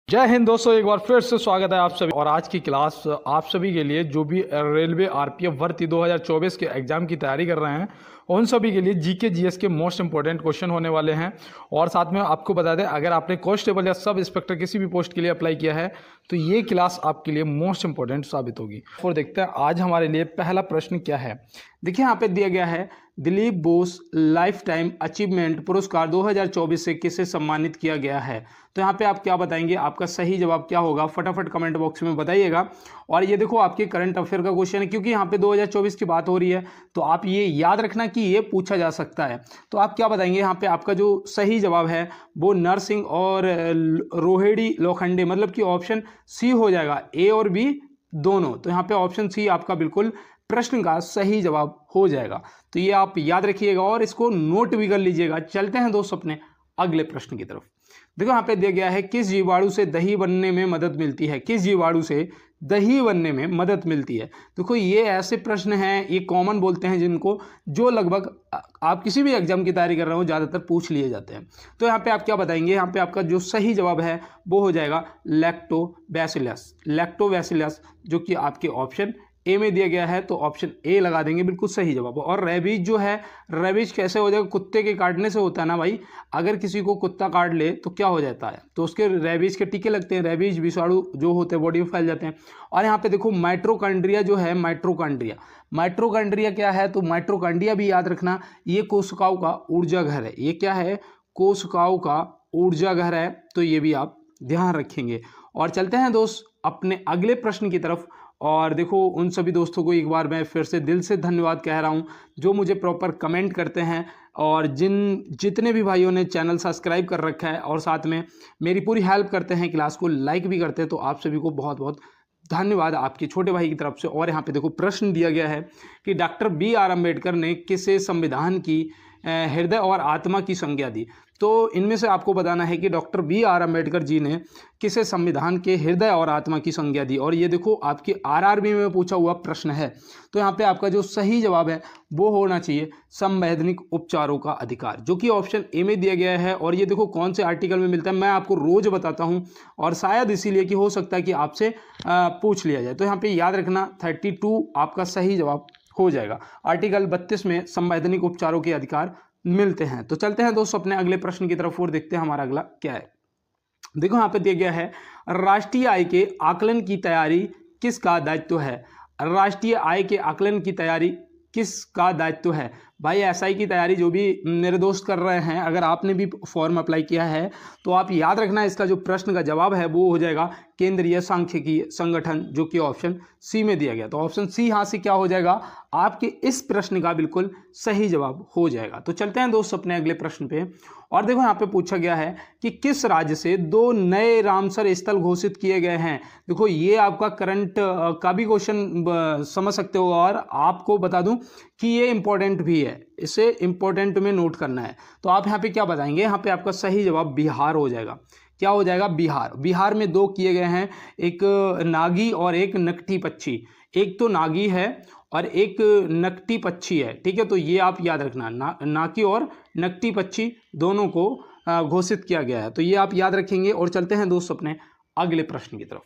जय हिंद दोस्तों, एक बार फिर से स्वागत है आप सभी। और आज की क्लास आप सभी के लिए जो भी रेलवे आरपीएफ भर्ती 2024 के एग्जाम की तैयारी कर रहे हैं उन सभी के लिए जीके जीएस के मोस्ट इंपॉर्टेंट क्वेश्चन होने वाले हैं। और साथ में आपको बता दें, अगर आपने कांस्टेबल या सब इंस्पेक्टर किसी भी पोस्ट के लिए अप्लाई किया है तो ये क्लास आपके लिए मोस्ट इंपॉर्टेंट साबित होगी। और देखते हैं आज हमारे लिए पहला प्रश्न क्या है। देखिए यहाँ पे दिया गया है, Dilip Bose life time achievement पुरस्कार 2024 से किसे सम्मानित किया गया है। तो यहाँ पे आप क्या बताएंगे, आपका सही जवाब क्या होगा, फटाफट कमेंट बॉक्स में बताइएगा। और ये देखो आपके करंट अफेयर का क्वेश्चन है, क्योंकि यहाँ पे 2024 की बात हो रही है तो आप ये याद रखना कि ये पूछा जा सकता है। तो आप क्या बताएंगे, यहाँ पे आपका जो सही जवाब है वो नरसिंह और रोहिणी लोखंडे, मतलब कि ऑप्शन सी हो जाएगा, ए और बी दोनों। तो यहाँ पे ऑप्शन सी आपका बिल्कुल प्रश्न का सही जवाब हो जाएगा। तो ये आप याद रखिएगा और इसको नोट भी कर लीजिएगा। चलते हैं दोस्त अपने अगले प्रश्न की तरफ। देखो यहाँ पे दिया गया है, किस जीवाणु से दही बनने में मदद मिलती है। किस जीवाणु से दही बनने में मदद मिलती है। देखो ये ऐसे प्रश्न हैं, ये कॉमन बोलते हैं जिनको, जो लगभग आप किसी भी एग्जाम की तैयारी कर रहे हो ज़्यादातर पूछ लिए जाते हैं। तो यहाँ पे आप क्या बताएंगे, यहाँ पे आपका जो सही जवाब है वो हो जाएगा लैक्टोबैसिलस। लैक्टोबैसिलस जो कि आपके ऑप्शन ए में दिया गया है, तो ऑप्शन ए लगा देंगे, बिल्कुल सही जवाब। और रेबीज जो है, रेबीज कैसे हो जाएगा, कुत्ते के काटने से होता है ना भाई। अगर किसी को कुत्ता काट ले तो क्या हो जाता है, तो उसके रेबीज के टीके लगते हैं, रेबीज विषाणु जो होते हैं बॉडी में फैल जाते हैं। और यहाँ पे देखो माइटोकॉन्ड्रिया जो है, माइटोकॉन्ड्रिया क्या है, तो माइटोकॉन्ड्रिया भी याद रखना, ये कोशिकाओं का ऊर्जा घर है। ये क्या है, कोशिकाओं का ऊर्जा घर है, तो ये भी आप ध्यान रखेंगे। और चलते हैं दोस्त अपने अगले प्रश्न की तरफ। और देखो उन सभी दोस्तों को एक बार मैं फिर से दिल से धन्यवाद कह रहा हूं जो मुझे प्रॉपर कमेंट करते हैं, और जितने भी भाइयों ने चैनल सब्सक्राइब कर रखा है और साथ में मेरी पूरी हेल्प करते हैं, क्लास को लाइक भी करते हैं, तो आप सभी को बहुत बहुत धन्यवाद आपके छोटे भाई की तरफ से। और यहाँ पे देखो प्रश्न दिया गया है कि डॉक्टर BR अम्बेडकर ने किसे संविधान की हृदय और आत्मा की संज्ञा दी। तो इनमें से आपको बताना है कि डॉक्टर BR अम्बेडकर जी ने किसे संविधान के हृदय और आत्मा की संज्ञा दी। और ये देखो आपके RRB में पूछा हुआ प्रश्न है। तो यहाँ पे आपका जो सही जवाब है वो होना चाहिए संवैधानिक उपचारों का अधिकार, जो कि ऑप्शन ए में दिया गया है। और ये देखो कौन से आर्टिकल में मिलता है, मैं आपको रोज बताता हूँ, और शायद इसीलिए कि हो सकता है कि आपसे पूछ लिया जाए। तो यहाँ पे याद रखना 32 आपका सही जवाब हो जाएगा। आर्टिकल 32 में संवैधानिक उपचारों के अधिकार मिलते हैं। तो चलते हैं दोस्तों अपने अगले प्रश्न की तरफ और देखते हैं हमारा अगला क्या है। देखो यहाँ पे दिया गया है, राष्ट्रीय आय के आकलन की तैयारी किसका दायित्व है। राष्ट्रीय आय के आकलन की तैयारी किसका दायित्व है। भाई SI की तैयारी जो भी मेरे दोस्त कर रहे हैं, अगर आपने भी फॉर्म अप्लाई किया है तो आप याद रखना, इसका जो प्रश्न का जवाब है वो हो जाएगा केंद्रीय सांख्यिकी संगठन, जो कि ऑप्शन सी में दिया गया। तो ऑप्शन सी यहाँ से क्या हो जाएगा, आपके इस प्रश्न का बिल्कुल सही जवाब हो जाएगा। तो चलते हैं दोस्त अपने अगले प्रश्न पे। और देखो यहाँ पे पूछा गया है कि किस राज्य से 2 नए रामसर स्थल घोषित किए गए हैं। देखो ये आपका करंट का भी क्वेश्चन समझ सकते हो, और आपको बता दूं कि ये इंपॉर्टेंट भी है, इसे इंपॉर्टेंट में नोट करना है। तो आप यहाँ पे क्या बताएंगे, यहाँ पे आपका सही जवाब बिहार हो जाएगा। क्या हो जाएगा, बिहार। बिहार में 2 किए गए हैं, एक नागी और एक नकटी पक्षी। एक तो नागी है और एक नकटी पक्षी है, ठीक है। तो ये आप याद रखना, नागी और नकटी पक्षी दोनों को घोषित किया गया है, तो ये आप याद रखेंगे। और चलते हैं दोस्त अपने अगले प्रश्न की तरफ।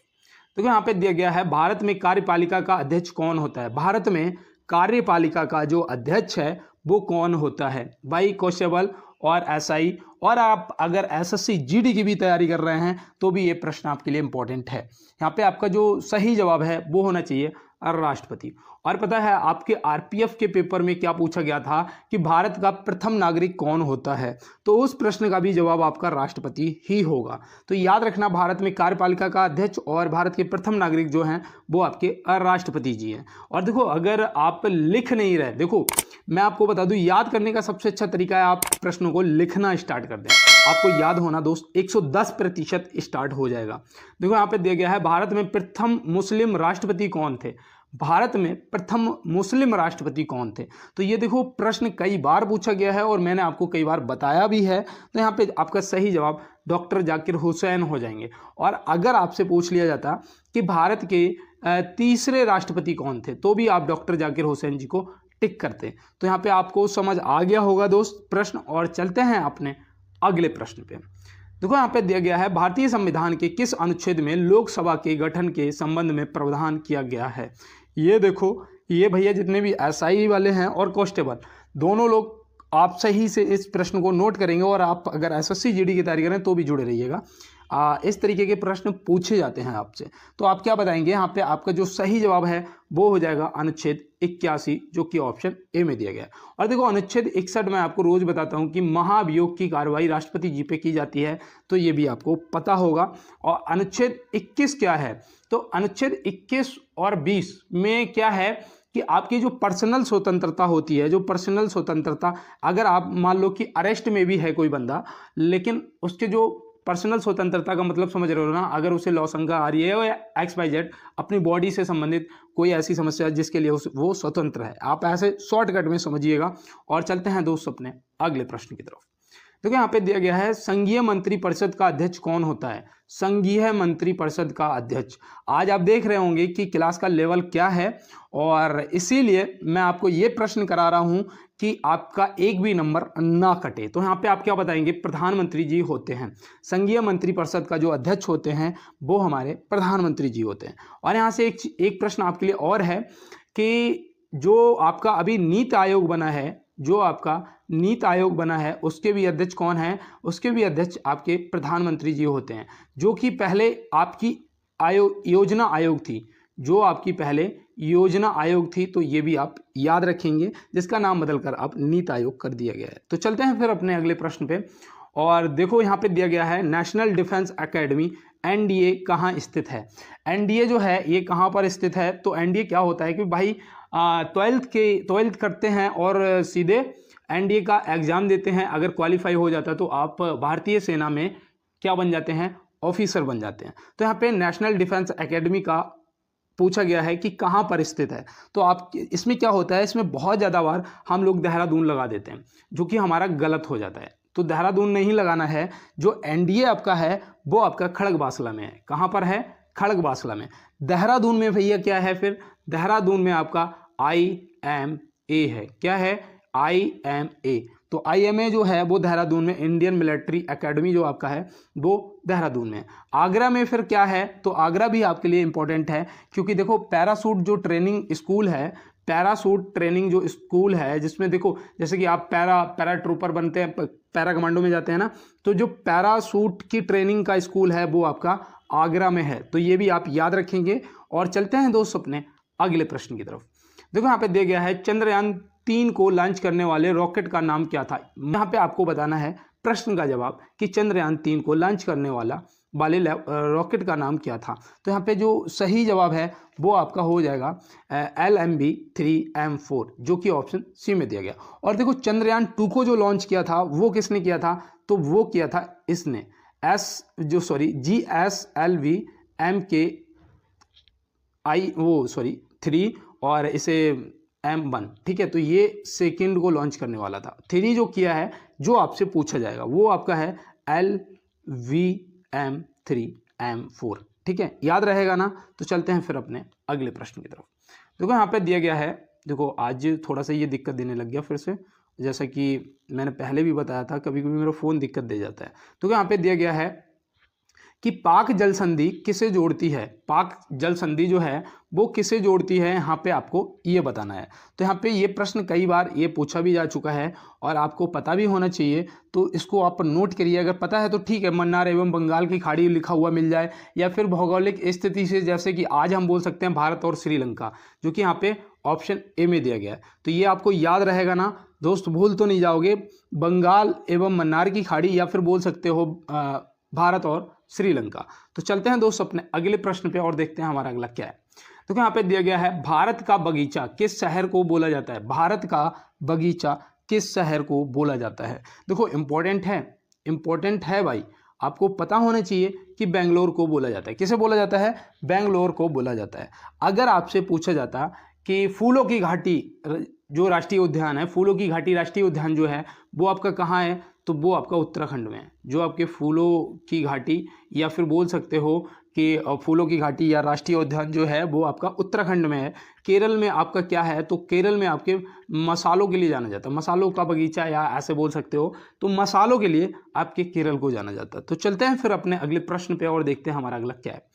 देखो यहाँ पे दिया गया है, भारत में कार्यपालिका का अध्यक्ष कौन होता है। भारत में कार्यपालिका का जो अध्यक्ष है वो कौन होता है। भाई कांस्टेबल और SI, और आप अगर SSC GD की भी तैयारी कर रहे हैं तो भी ये प्रश्न आपके लिए इंपॉर्टेंट है। यहाँ पे आपका जो सही जवाब है वो होना चाहिए राष्ट्रपति। और पता है आपके RPF के पेपर में क्या पूछा गया था कि भारत का प्रथम नागरिक कौन होता है, तो उस प्रश्न का भी जवाब आपका राष्ट्रपति ही होगा। तो याद रखना, भारत में कार्यपालिका का अध्यक्ष और भारत के प्रथम नागरिक जो हैं वो आपके राष्ट्रपति जी हैं। और देखो अगर आप लिख नहीं रहे, देखो मैं आपको बता दूं, याद करने का सबसे अच्छा तरीका है आप प्रश्नों को लिखना स्टार्ट कर दें। आपको याद होना दोस्त 110% स्टार्ट हो जाएगा। देखो यहाँ पे दिया गया है, भारत में प्रथम मुस्लिम राष्ट्रपति कौन थे। भारत में प्रथम मुस्लिम राष्ट्रपति कौन थे। तो ये देखो प्रश्न कई बार पूछा गया है और मैंने आपको कई बार बताया भी है। तो यहाँ पे आपका सही जवाब डॉक्टर जाकिर हुसैन हो जाएंगे। और अगर आपसे पूछ लिया जाता कि भारत के तीसरे राष्ट्रपति कौन थे, तो भी आप डॉक्टर जाकिर हुसैन जी को टिक करते। तो यहाँ पे आपको समझ आ गया होगा दोस्त प्रश्न। और चलते हैं अपने अगले प्रश्न पे। देखो यहाँ पे दिया गया है भारतीय संविधान के किस अनुच्छेद में लोकसभा के गठन के संबंध में प्रावधान किया गया है। ये देखो, ये भैया जितने भी एसआई वाले हैं और कांस्टेबल दोनों लोग आप सही से इस प्रश्न को नोट करेंगे, और आप अगर एसएससी जीडी की तैयारी करें तो भी जुड़े रहिएगा। इस तरीके के प्रश्न पूछे जाते हैं आपसे, तो आप क्या बताएंगे यहाँ पे, आपका जो सही जवाब है वो हो जाएगा अनुच्छेद 81, जो कि ऑप्शन ए में दिया गया है। और देखो अनुच्छेद 61 में आपको रोज बताता हूँ कि महाभियोग की कार्रवाई राष्ट्रपति जी पे की जाती है, तो ये भी आपको पता होगा। और अनुच्छेद 21 क्या है, तो अनुच्छेद 21 और 20 में क्या है कि आपकी जो पर्सनल स्वतंत्रता होती है, जो पर्सनल स्वतंत्रता, अगर आप मान लो कि अरेस्ट में भी है कोई बंदा, लेकिन उसके जो पर्सनल स्वतंत्रता का मतलब समझ रहे हो ना, अगर उसे लौसंगा आ रही है या XYZ अपनी बॉडी से संबंधित कोई ऐसी समस्या है जिसके लिए वो स्वतंत्र है, आप ऐसे शॉर्टकट में समझिएगा। और चलते हैं दोस्तों अपने अगले प्रश्न की तरफ। देखो यहाँ पे दिया गया है संघीय मंत्री परिषद का अध्यक्ष कौन होता है। संघीय मंत्री परिषद का अध्यक्ष, आज आप देख रहे होंगे कि क्लास का लेवल क्या है, और इसीलिए मैं आपको ये प्रश्न करा रहा हूं कि आपका एक भी नंबर ना कटे। तो यहाँ पे आप क्या बताएंगे, प्रधानमंत्री जी होते हैं। संघीय मंत्री परिषद का जो अध्यक्ष होते हैं वो हमारे प्रधानमंत्री जी होते हैं। और यहाँ से एक प्रश्न आपके लिए और है कि जो आपका अभी नीति आयोग बना है, जो आपका नीति आयोग बना है उसके भी अध्यक्ष कौन है, उसके भी अध्यक्ष आपके प्रधानमंत्री जी होते हैं। जो कि पहले आपकी योजना आयोग थी, जो आपकी पहले योजना आयोग थी, तो ये भी आप याद रखेंगे, जिसका नाम बदलकर अब नीति आयोग कर दिया गया है। तो चलते हैं फिर अपने अगले प्रश्न पे। और देखो यहाँ पे दिया गया है नेशनल डिफेंस एकेडमी NDA कहाँ स्थित है। NDA जो है ये कहाँ पर स्थित है, तो NDA क्या होता है कि भाई 12th करते हैं और सीधे NDA का एग्जाम देते हैं, अगर क्वालिफाई हो जाता है तो आप भारतीय सेना में क्या बन जाते हैं, ऑफिसर बन जाते हैं। तो यहाँ पे नेशनल डिफेंस एकेडमी का पूछा गया है कि कहाँ पर स्थित है। तो आप इसमें क्या होता है, इसमें बहुत ज़्यादा बार हम लोग देहरादून लगा देते हैं, जो कि हमारा गलत हो जाता है। तो देहरादून नहीं लगाना है, जो NDA आपका है वो आपका खड़गवासला में है। कहाँ पर है, खड़गवासला में। देहरादून में भैया क्या है, फिर देहरादून में आपका IMA है। क्या है, IMA। तो IMA जो है वो देहरादून में, इंडियन मिलिट्री एकेडमी जो आपका है वो देहरादून में। आगरा में फिर क्या है, तो आगरा भी आपके लिए इंपॉर्टेंट है, क्योंकि देखो पैरासूट जो ट्रेनिंग स्कूल है, पैरासूट ट्रेनिंग जो स्कूल है, जिसमें देखो जैसे कि आप पैरा ट्रूपर बनते हैं, पैरा कमांडो में जाते हैं ना, तो जो पैरासूट की ट्रेनिंग का स्कूल है वो आपका आगरा में है। तो ये भी आप याद रखेंगे। और चलते हैं दोस्तों अपने अगले प्रश्न की तरफ। देखो यहाँ पे दिया गया है चंद्रयान 3 को लॉन्च करने वाले रॉकेट का नाम क्या था। यहाँ पे आपको बताना है प्रश्न का जवाब कि चंद्रयान 3 को लॉन्च करने वाले रॉकेट का नाम क्या था। तो यहाँ पे जो सही जवाब है वो आपका हो जाएगा LMB-3M4, जो कि ऑप्शन सी में दिया गया। और देखो चंद्रयान 2 को जो लॉन्च किया था वो किसने किया था, तो वो किया था इसने GSLV MK3 और इसे M1, ठीक है। तो ये सेकंड को लॉन्च करने वाला था। 3 जो किया है, जो आपसे पूछा जाएगा वो आपका है LVM-3M4, ठीक है, याद रहेगा ना। तो चलते हैं फिर अपने अगले प्रश्न की तरफ। देखो यहाँ पे दिया गया है, देखो आज थोड़ा सा ये दिक्कत देने लग गया फिर से, जैसा कि मैंने पहले भी बताया था, कभी कभी मेरा फ़ोन दिक्कत दे जाता है। तो यहाँ पे दिया गया है कि पाक जल संधि किसे जोड़ती है। पाक जल संधि जो है वो किसे जोड़ती है, यहाँ पे आपको ये बताना है। तो यहाँ पे ये प्रश्न कई बार ये पूछा भी जा चुका है और आपको पता भी होना चाहिए, तो इसको आप नोट करिए। अगर पता है तो ठीक है, मन्नार एवं बंगाल की खाड़ी लिखा हुआ मिल जाए, या फिर भौगोलिक स्थिति से, जैसे कि आज हम बोल सकते हैं भारत और श्रीलंका, जो कि यहाँ पे ऑप्शन ए में दिया गया है। तो ये आपको याद रहेगा ना दोस्त, भूल तो नहीं जाओगे, बंगाल एवं मन्नार की खाड़ी, या फिर बोल सकते हो भारत और श्रीलंका। तो चलते हैं दोस्त अपने अगले प्रश्न पे और देखते हैं हमारा अगला क्या है। तो यहाँ पे दिया गया है भारत का बगीचा किस शहर को बोला जाता है। भारत का बगीचा किस शहर को बोला जाता है। देखो इंपॉर्टेंट है भाई, आपको पता होना चाहिए कि बेंगलोर को बोला जाता है। किसे बोला जाता है, बेंगलोर को बोला जाता है। अगर आपसे पूछा जाता कि फूलों की घाटी जो राष्ट्रीय उद्यान है, फूलों की घाटी राष्ट्रीय उद्यान जो है वो आपका कहाँ है, तो वो आपका उत्तराखंड में है। जो आपके फूलों की घाटी या फिर बोल सकते हो कि फूलों की घाटी या राष्ट्रीय उद्यान जो है वो आपका उत्तराखंड में है। केरल में आपका क्या है, तो केरल में आपके मसालों के लिए जाना जाता है, मसालों का बगीचा या ऐसे बोल सकते हो, तो मसालों के लिए आपके केरल को जाना जाता है। तो चलते हैं फिर अपने अगले प्रश्न पे और देखते हैं हमारा अगला क्या है।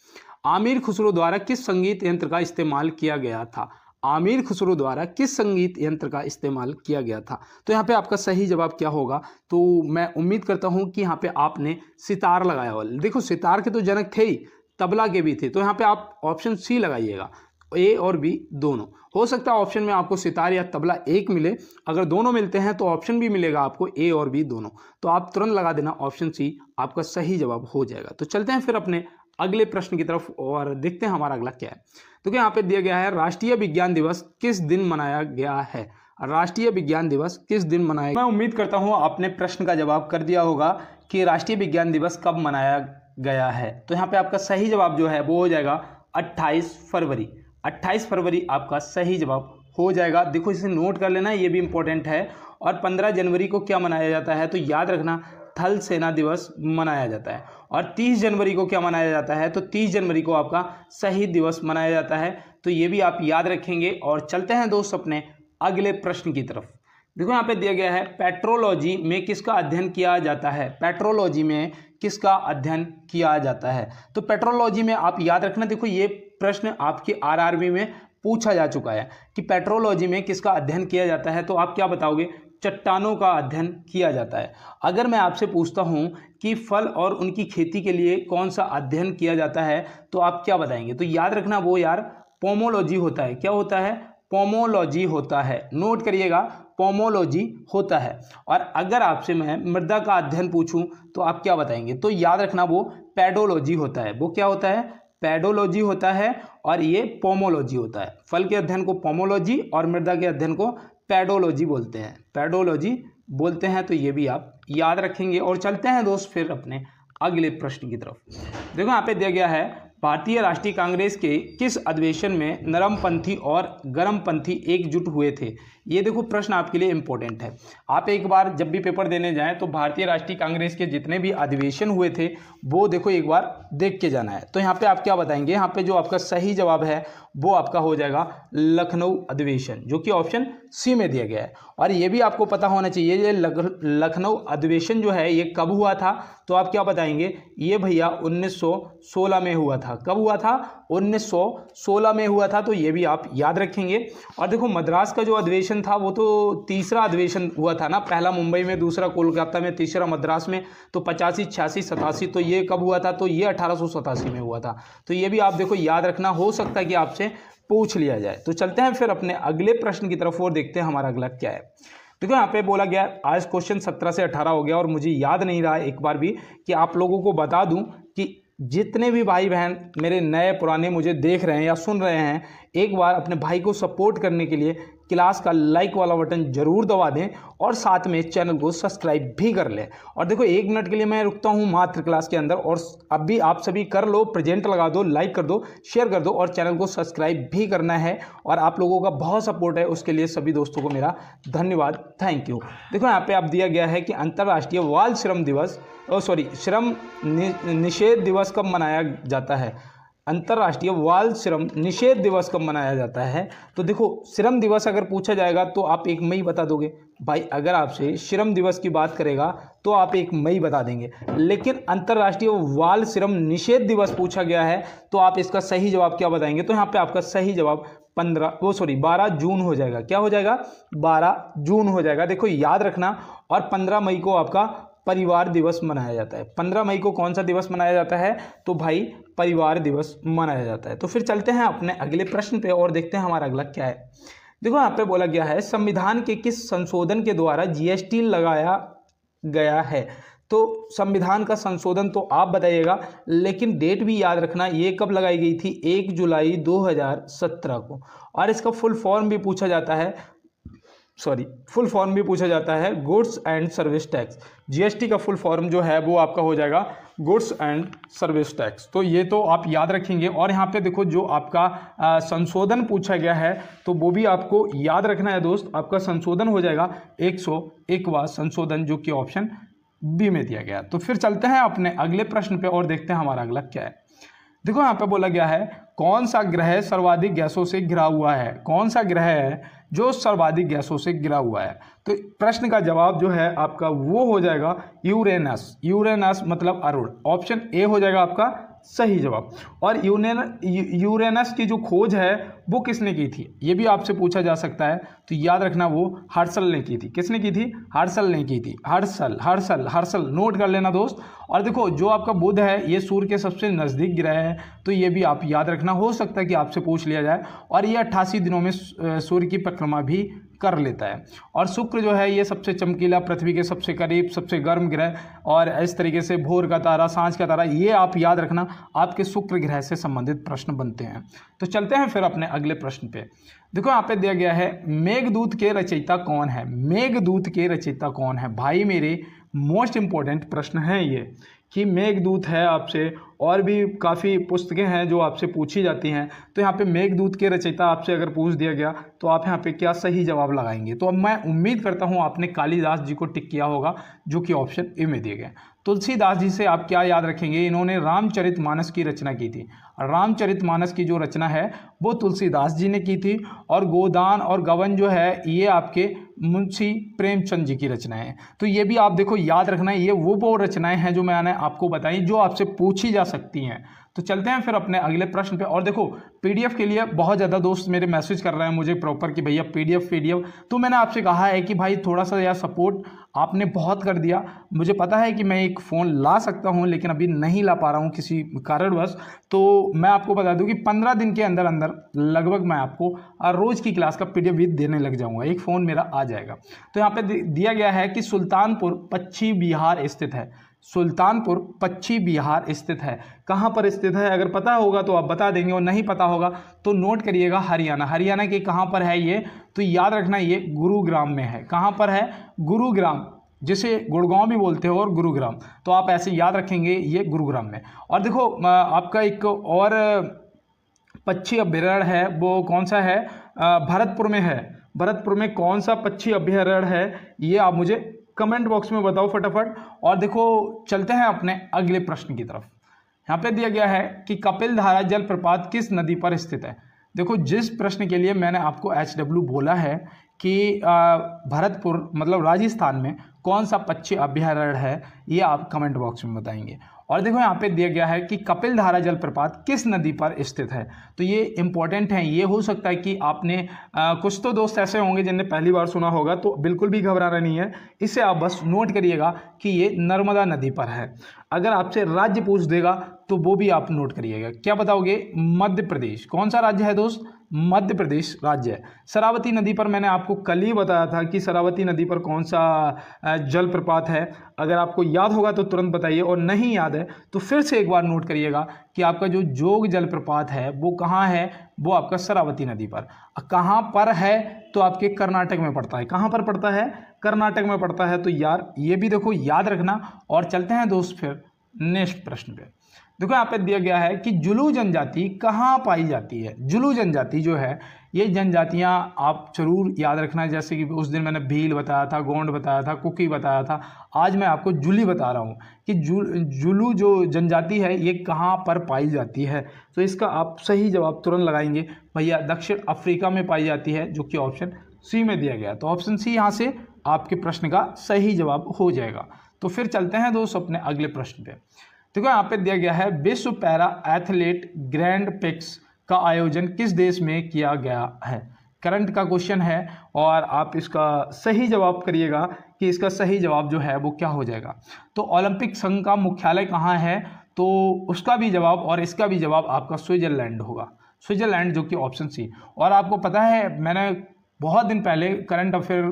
आमिर खुसरो द्वारा किस संगीत यंत्र का इस्तेमाल किया गया था? आमिर खुसरो द्वारा किस संगीत यंत्र का इस्तेमाल किया गया था? तो यहाँ पे आपका सही जवाब क्या होगा, तो मैं उम्मीद करता हूँ कि यहाँ पे आपने सितार लगाया होगा। देखो सितार के तो जनक थे ही, तबला के भी थे, तो यहाँ पे आप ऑप्शन सी लगाइएगा, ए और बी दोनों। हो सकता है ऑप्शन में आपको सितार या तबला एक मिले, अगर दोनों मिलते हैं तो ऑप्शन भी मिलेगा आपको ए और बी दोनों, तो आप तुरंत लगा देना ऑप्शन सी, आपका सही जवाब हो जाएगा। तो चलते हैं फिर अपने अगले प्रश्न की तरफ और देखते हैं हमारा अगला क्या है। तो क्या यहाँ पे दिया गया है, राष्ट्रीय विज्ञान दिवस किस दिन मनाया गया है? राष्ट्रीय विज्ञान दिवस किस दिन मनाया? मैं उम्मीद करता हूँ आपने प्रश्न का जवाब कर दिया होगा कि राष्ट्रीय विज्ञान दिवस कब मनाया गया है। तो यहाँ पे आपका सही जवाब जो है वो हो जाएगा 28 फरवरी। 28 फरवरी आपका सही जवाब हो जाएगा। देखो इसे नोट कर लेना, ये भी इंपॉर्टेंट है। और 15 जनवरी को क्या मनाया जाता है, तो याद रखना थल सेना दिवस मनाया जाता है। और 30 जनवरी को क्या मनाया जाता है, तो 30 जनवरी को आपका शहीद दिवस मनाया जाता है। तो ये भी आप याद रखेंगे। और चलते हैं दोस्त अपने अगले प्रश्न की तरफ। देखो यहाँ पे दिया गया है, पेट्रोलॉजी में किसका अध्ययन किया जाता है? पेट्रोलॉजी में किसका अध्ययन किया जाता है? तो पेट्रोलॉजी में आप याद रखना, देखो ये प्रश्न आपके आरआरबी में पूछा जा चुका है कि पेट्रोलॉजी में किसका अध्ययन किया जाता है, तो आप क्या बताओगे? चट्टानों का अध्ययन किया जाता है। अगर मैं आपसे पूछता हूं कि फल और उनकी खेती के लिए कौन सा अध्ययन किया जाता है, तो आप क्या बताएंगे? तो याद रखना वो यार पोमोलॉजी होता है। क्या होता है? पोमोलॉजी होता है। नोट करिएगा, पोमोलॉजी होता है। और अगर आपसे मैं मृदा का अध्ययन पूछूं तो आप क्या बताएंगे? तो याद रखना वो पेडोलॉजी होता है। वो क्या होता है? पेडोलॉजी होता है। और ये पोमोलॉजी होता है। फल के अध्ययन को पोमोलॉजी और मृदा के अध्ययन को पेडोलॉजी बोलते हैं। पेडोलॉजी बोलते हैं, तो ये भी आप याद रखेंगे। और चलते हैं दोस्त फिर अपने अगले प्रश्न की तरफ। देखो यहाँ पे दिया गया है, भारतीय राष्ट्रीय कांग्रेस के किस अधिवेशन में नरमपंथी और गर्मपंथी एकजुट हुए थे? ये देखो प्रश्न आपके लिए इंपॉर्टेंट है। आप एक बार जब भी पेपर देने जाएं तो भारतीय राष्ट्रीय कांग्रेस के जितने भी अधिवेशन हुए थे वो देखो एक बार देख के जाना है। तो यहाँ पे आप क्या बताएंगे? यहाँ पे जो आपका सही जवाब है वो आपका हो जाएगा लखनऊ अधिवेशन, जो कि ऑप्शन सी में दिया गया है। और ये भी आपको पता होना चाहिए ये लखनऊ अधिवेशन जो है ये कब हुआ था, तो आप क्या बताएंगे? ये भैया 1916 में हुआ था। कब हुआ था? 1916 में हुआ था। तो ये भी आप याद रखेंगे। और देखो मद्रास का जो अधिवेशन था वो तो तीसरा अधिवेशन हुआ था ना, पहला मुंबई में, दूसरा कोलकाता में, तीसरा मद्रास में। तो 85, 86, 87, तो ये कब हुआ था? तो ये 1887 में हुआ था। तो ये भी आप देखो याद रखना, हो सकता है कि आपसे पूछ लिया जाए। तो चलते हैं फिर अपने अगले प्रश्न की तरफ और देखते हैं हमारा अगला क्या है। देखो यहाँ पे बोला गया आज क्वेश्चन 17 से 18 हो गया और मुझे याद नहीं रहा एक बार भी कि आप लोगों को बता दूं कि जितने भी भाई बहन मेरे नए पुराने मुझे देख रहे हैं या सुन रहे हैं, एक बार अपने भाई को सपोर्ट करने के लिए क्लास का लाइक वाला बटन जरूर दबा दें और साथ में चैनल को सब्सक्राइब भी कर लें। और देखो 1 मिनट के लिए मैं रुकता हूं मात्र क्लास के अंदर, और अब भी आप सभी कर लो, प्रेजेंट लगा दो, लाइक कर दो, शेयर कर दो और चैनल को सब्सक्राइब भी करना है। और आप लोगों का बहुत सपोर्ट है, उसके लिए सभी दोस्तों को मेरा धन्यवाद, थैंक यू। देखो यहाँ पे आप दिया गया है कि अंतर्राष्ट्रीय बाल श्रम दिवस श्रम निषेध दिवस कब मनाया जाता है? अंतर्राष्ट्रीय बाल श्रम निषेध दिवस कब मनाया जाता है? तो देखो श्रम दिवस अगर पूछा जाएगा तो आप 1 मई बता दोगे भाई। अगर आपसे श्रम दिवस की बात करेगा तो आप 1 मई बता देंगे। लेकिन अंतर्राष्ट्रीय बाल श्रम निषेध दिवस पूछा गया है तो आप इसका सही जवाब क्या बताएंगे? तो यहाँ पे आपका सही जवाब 12 जून हो जाएगा। क्या हो जाएगा? 12 जून हो जाएगा। देखो याद रखना। और 15 मई को आपका परिवार दिवस मनाया जाता है। 15 मई को कौन सा दिवस मनाया जाता है? तो भाई परिवार दिवस मनाया जाता है। तो फिर चलते हैं अपने अगले प्रश्न पे और देखते हैं हमारा अगला क्या है। देखो यहाँ पे बोला गया है संविधान के किस संशोधन के द्वारा जीएसटी लगाया गया है? तो संविधान का संशोधन तो आप बताइएगा, लेकिन डेट भी याद रखना, ये कब लगाई गई थी? 1 जुलाई 2017 को। और इसका फुल फॉर्म भी पूछा जाता है, goods and service tax. GST का फुल फॉर्म जो है वो आपका हो जाएगा गुड्स एंड सर्विस टैक्स। तो ये तो आप याद रखेंगे। और यहाँ पे देखो जो आपका संशोधन पूछा गया है तो वो भी आपको याद रखना है दोस्त। आपका संशोधन हो जाएगा 101वां संशोधन, जो कि ऑप्शन बी में दिया गया। तो फिर चलते हैं अपने अगले प्रश्न पे और देखते हैं हमारा अगला क्या है। देखो यहाँ पे बोला गया है कौन सा ग्रह सर्वाधिक गैसों से घिरा हुआ है, कौन सा ग्रह है जो सर्वाधिक गैसों से घिरा हुआ है। तो प्रश्न का जवाब जो है आपका वो हो जाएगा यूरेनस। यूरेनस मतलब अरुण, ऑप्शन ए हो जाएगा आपका सही जवाब। और यूरेनस की जो खोज है वो किसने की थी, ये भी आपसे पूछा जा सकता है। तो याद रखना वो हर्शल ने की थी। किसने की थी? हर्शल ने की थी। हर्शल नोट कर लेना दोस्त। और देखो जो आपका बुध है ये सूर्य के सबसे नज़दीक ग्रह है, तो ये भी आप याद रखना। हो सकता है कि आपसे पूछ लिया जाए। और ये 88 दिनों में सूर्य की परिक्रमा भी कर लेता है। और शुक्र जो है ये सबसे चमकीला, पृथ्वी के सबसे करीब, सबसे गर्म ग्रह, और इस तरीके से भोर का तारा, सांझ का तारा, ये आप याद रखना। आपके शुक्र ग्रह से संबंधित प्रश्न बनते हैं। तो चलते हैं फिर अपने अगले प्रश्न पे। देखो यहाँ पे दिया गया है मेघदूत के रचयिता कौन है। मेघदूत के रचयिता कौन है भाई मेरे, मोस्ट इंपॉर्टेंट प्रश्न है ये कि मेघदूत है आपसे, और भी काफ़ी पुस्तकें हैं जो आपसे पूछी जाती हैं। तो यहाँ पे मेघदूत के रचयिता आपसे अगर पूछ दिया गया तो आप यहाँ पे क्या सही जवाब लगाएंगे। तो अब मैं उम्मीद करता हूँ आपने कालिदास जी को टिक किया होगा, जो कि ऑप्शन ए में दिए गए। तुलसीदास जी से आप क्या याद रखेंगे, इन्होंने रामचरितमानस की रचना की थी। रामचरितमानस की जो रचना है वो तुलसीदास जी ने की थी। और गोदान और गबन जो है ये आपके मुंशी प्रेमचंद जी की रचनाएं हैं। तो ये भी आप देखो याद रखना है, ये वो रचनाएं हैं जो मैंने आपको बताई जो आपसे पूछी जा सकती हैं। तो चलते हैं फिर अपने अगले प्रश्न पे। और देखो पीडीएफ के लिए बहुत ज़्यादा दोस्त मेरे मैसेज कर रहे हैं मुझे प्रॉपर कि भैया पीडीएफ। तो मैंने आपसे कहा है कि भाई थोड़ा सा यार सपोर्ट आपने बहुत कर दिया। मुझे पता है कि मैं एक फ़ोन ला सकता हूं, लेकिन अभी नहीं ला पा रहा हूं किसी कारणवश। तो मैं आपको बता दूं कि 15 दिन के अंदर अंदर लगभग मैं आपको रोज़ की क्लास का पीडीएफ भी देने लग जाऊंगा। एक फ़ोन मेरा आ जाएगा। तो यहाँ पे दिया गया है कि सुल्तानपुर पश्चिम बिहार स्थित है। सुल्तानपुर पश्चिम बिहार स्थित है। कहाँ पर स्थित है अगर पता होगा तो आप बता देंगे, और नहीं पता होगा तो नोट करिएगा हरियाणा। हरियाणा के कहाँ पर है ये, तो याद रखना ये गुरुग्राम में है। कहाँ पर है? गुरुग्राम, जिसे गुड़गांव भी बोलते हो, और गुरुग्राम। तो आप ऐसे याद रखेंगे ये गुरुग्राम में। और देखो आपका एक और पक्षी अभ्यारण्य है, वो कौन सा है? भरतपुर में है। भरतपुर में कौन सा पक्षी अभ्यारण्य है ये आप मुझे कमेंट बॉक्स में बताओ फटाफट। और देखो चलते हैं अपने अगले प्रश्न की तरफ। यहाँ पे दिया गया है कि कपिलधारा जलप्रपात किस नदी पर स्थित है। देखो जिस प्रश्न के लिए मैंने आपको HW बोला है कि भरतपुर मतलब राजस्थान में कौन सा पक्षी अभ्यारण्य है, ये आप कमेंट बॉक्स में बताएंगे। और देखो यहाँ पे दिया गया है कि कपिलधारा जलप्रपात किस नदी पर स्थित है। तो ये इंपॉर्टेंट है। ये हो सकता है कि आपने कुछ तो दोस्त ऐसे होंगे जिनने पहली बार सुना होगा, तो बिल्कुल भी घबराना नहीं है। इसे आप बस नोट करिएगा कि ये नर्मदा नदी पर है। अगर आपसे राज्य पूछ देगा तो वो भी आप नोट करिएगा। क्या बताओगे? मध्य प्रदेश। कौन सा राज्य है दोस्त? मध्य प्रदेश राज्य है। शरावती नदी पर मैंने आपको कल ही बताया था कि शरावती नदी पर कौन सा जलप्रपात है। अगर आपको याद होगा तो तुरंत बताइए, और नहीं याद है तो फिर से एक बार नोट करिएगा कि आपका जो जोग जलप्रपात है वो कहाँ है? वो आपका शरावती नदी पर। कहाँ पर है? तो आपके कर्नाटक में पड़ता है। कहाँ पर पड़ता है? कर्नाटक में पड़ता है। तो यार ये भी देखो याद रखना। और चलते हैं दोस्त फिर नेक्स्ट प्रश्न पे। देखो यहाँ पे दिया गया है कि जुलू जनजाति कहाँ पाई जाती है। जुलू जनजाति जो है ये जनजातियाँ आप जरूर याद रखना। जैसे कि उस दिन मैंने भील बताया था, गोंड बताया था, कुकी बताया था, आज मैं आपको जुली बता रहा हूँ कि जुलू जो जनजाति है ये कहाँ पर पाई जाती है। तो इसका आप सही जवाब तुरंत लगाएंगे। भैया दक्षिण अफ्रीका में पाई जाती है, जो कि ऑप्शन सी में दिया गया। तो ऑप्शन सी यहाँ से आपके प्रश्न का सही जवाब हो जाएगा। तो फिर चलते हैं दोस्त अपने अगले प्रश्न पे। देखो यहाँ पे दिया गया है विश्व पैरा एथलीट ग्रैंड प्रिक्स का आयोजन किस देश में किया गया है। करंट का क्वेश्चन है और आप इसका सही जवाब करिएगा कि इसका सही जवाब जो है वो क्या हो जाएगा। तो ओलंपिक संघ का मुख्यालय कहाँ है, तो उसका भी जवाब और इसका भी जवाब आपका स्विट्जरलैंड होगा। स्विट्जरलैंड, जो कि ऑप्शन सी। और आपको पता है मैंने बहुत दिन पहले करंट अफेयर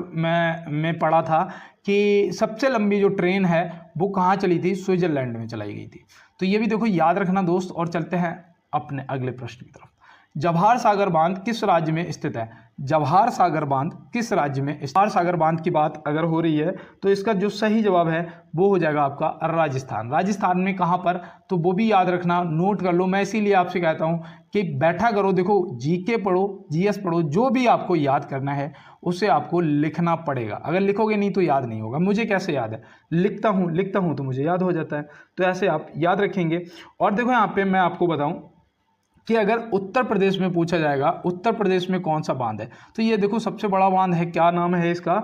में पढ़ा था कि सबसे लंबी जो ट्रेन है वो कहाँ चली थी? स्विट्जरलैंड में चलाई गई थी। तो ये भी देखो याद रखना दोस्त। और चलते हैं अपने अगले प्रश्न की तरफ। जवाहर सागर बांध किस राज्य में स्थित है? जवाहर सागर बांध किस राज्य में? जवाहर सागर बांध की बात अगर हो रही है तो इसका जो सही जवाब है वो हो जाएगा आपका राजस्थान। राजस्थान में कहाँ पर, तो वो भी याद रखना, नोट कर लो। मैं इसीलिए आपसे कहता हूँ कि बैठा करो, देखो जीके पढ़ो, जीएस पढ़ो, जो भी आपको याद करना है उसे आपको लिखना पड़ेगा। अगर लिखोगे नहीं तो याद नहीं होगा। मुझे कैसे याद है, लिखता हूँ तो मुझे याद हो जाता है। तो ऐसे आप याद रखेंगे। और देखो यहाँ पे मैं आपको बताऊं कि अगर उत्तर प्रदेश में पूछा जाएगा उत्तर प्रदेश में कौन सा बांध है, तो ये देखो सबसे बड़ा बांध है, क्या नाम है इसका,